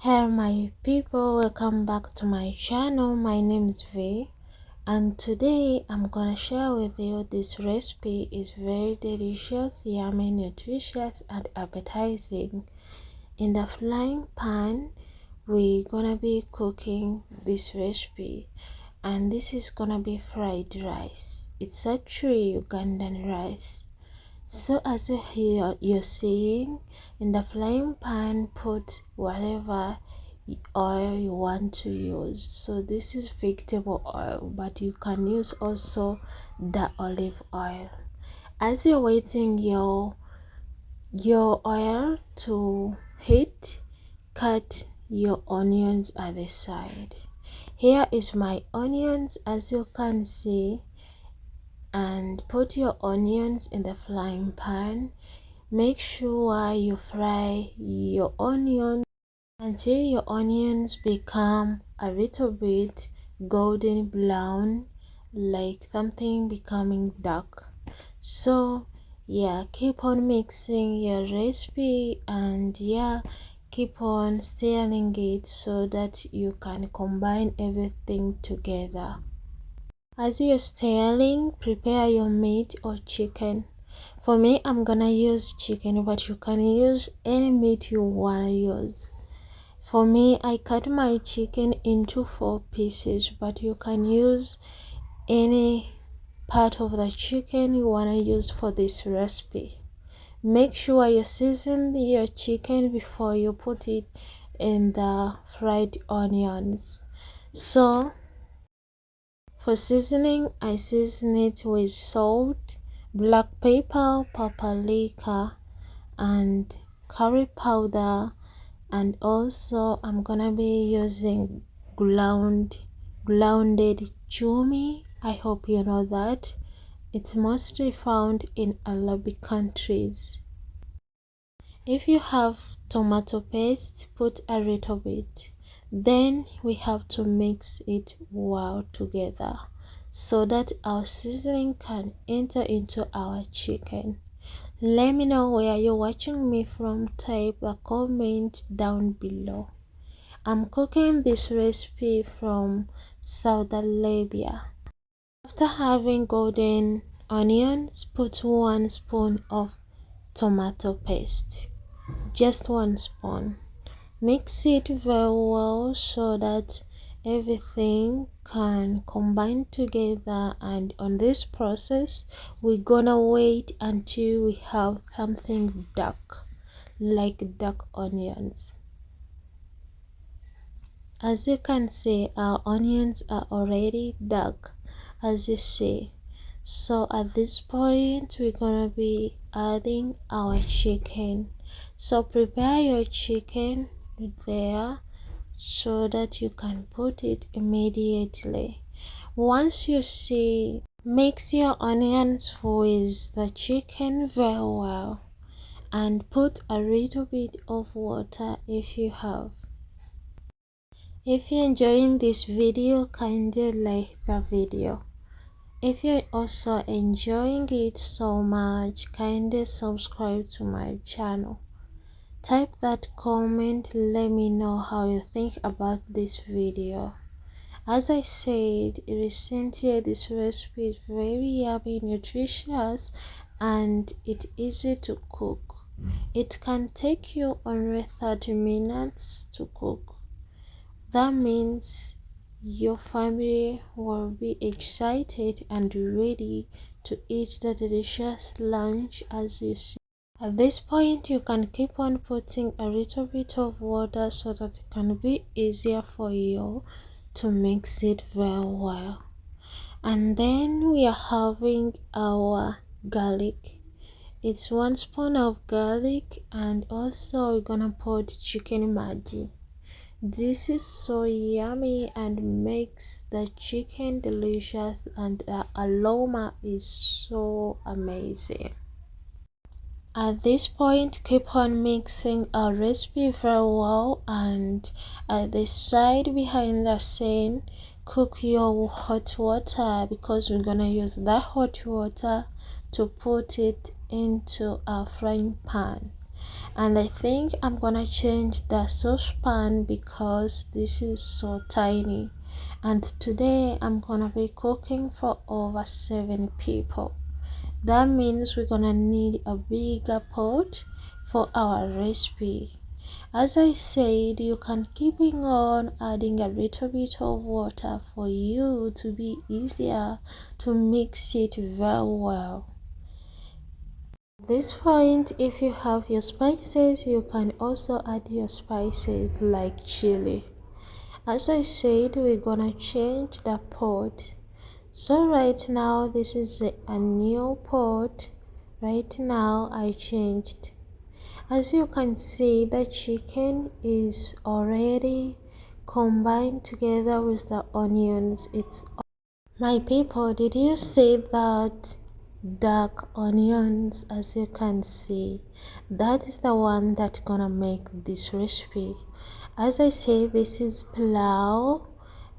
Hello my people, welcome back to my channel. My name is V, and today I'm gonna share with you this recipe. Is very delicious, yummy, nutritious and appetizing. In the frying pan we're gonna be cooking this recipe, and this is gonna be fried rice. It's actually Ugandan rice. So as you're seeing, in the frying pan put whatever oil you want to use. So this is vegetable oil, but you can use also the olive oil. As you're waiting your oil to heat, cut your onions at the side. Here is my onions, as you can see, and put your onions in the frying pan. Make sure you fry your onions until your onions become a little bit golden brown, like something becoming dark. So yeah, keep on mixing your recipe, and yeah, keep on stirring it so that you can combine everything together. As you're stirring, prepare your meat or chicken. For me, I'm gonna use chicken, but you can use any meat you wanna use. For me, I cut my chicken into 4 pieces, but you can use any part of the chicken you wanna use for this recipe. Make sure you season your chicken before you put it in the fried onions. So for seasoning, I season it with salt, black pepper, paprika, and curry powder, and also I'm gonna be using grounded chumi. I hope you know that. It's mostly found in Arabic countries. If you have tomato paste, put a little bit. Then we have to mix it well together so that our seasoning can enter into our chicken. Let me know where you're watching me from. Type a comment down below. I'm cooking this recipe from Saudi Arabia. After having golden onions, put 1 spoon of tomato paste. Just 1 spoon. Mix it very well so that everything can combine together, and on this process we're gonna wait until we have something dark, like dark onions. As you can see, our onions are already dark, as you see. So at this point we're gonna be adding our chicken. So prepare your chicken there so that you can put it immediately. Once you see, mix your onions with the chicken very well, and put a little bit of water if you have. If you're enjoying this video, kindly like the video. If you're also enjoying it so much, kindly subscribe to my channel. Type that comment, let me know how you think about this video. As I said recently, this recipe is very yummy, nutritious, and it's easy to cook. It can take you only 30 minutes to cook. That means your family will be excited and ready to eat the delicious lunch. As you see, at this point you can keep on putting a little bit of water so that it can be easier for you to mix it very well. And then we are having our garlic. It's 1 spoon of garlic, and also we're gonna put chicken maggi. This is so yummy and makes the chicken delicious, and the aroma is so amazing. At this point, keep on mixing our recipe very well, and at the side behind the scene, cook your hot water, because we're gonna use that hot water to put it into our frying pan. and I think I'm gonna change the saucepan because this is so tiny, and today I'm gonna be cooking for over 7 people. That means we're gonna need a bigger pot for our recipe. As I said, you can keeping on adding a little bit of water for you to be easier to mix it very well. At this point, if you have your spices, you can also add your spices like chili. As I said, we're gonna change the pot. So right now this is a new pot. Right now I changed. As you can see, the chicken is already combined together with the onions. My people, did you see that dark onions? As you can see, that is the one that's gonna make this recipe. As I say, this is pilau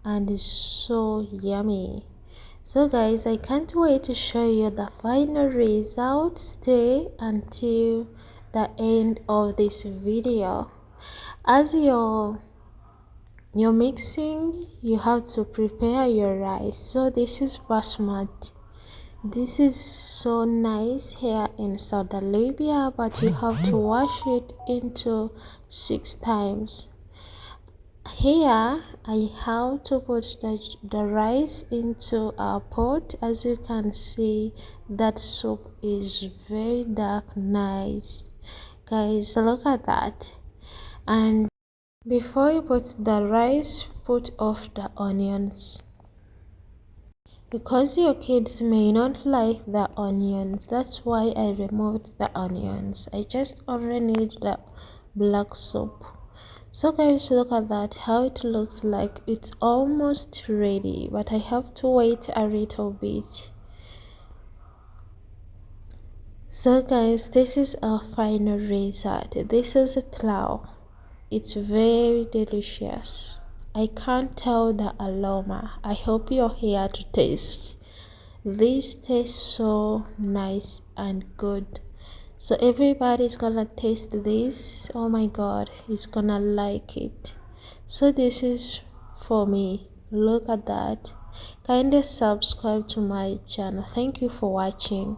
and it's so yummy. So guys, I can't wait to show you the final result. Stay until the end of this video. As you're mixing, you have to prepare your rice. So this is basmati. This is so nice here in Saudi Arabia, but you have to wash it into 6 times. Here I have to put the rice into a pot. As you can see, that soup is very dark, nice. Guys, look at that. And before you put the rice, put off the onions. Because your kids may not like the onions, that's why I removed the onions. I just only need the black soup. So guys, look at that, how it looks like. It's almost ready, but I have to wait a little bit. So guys, this is our final result. This is a pilau. It's very delicious. I can't tell the aroma. I hope you're here to taste. This tastes so nice and good. So everybody's gonna taste this. Oh my god, he's gonna like it. So this is for me. Look at that. Kindly subscribe to my channel. Thank you for watching.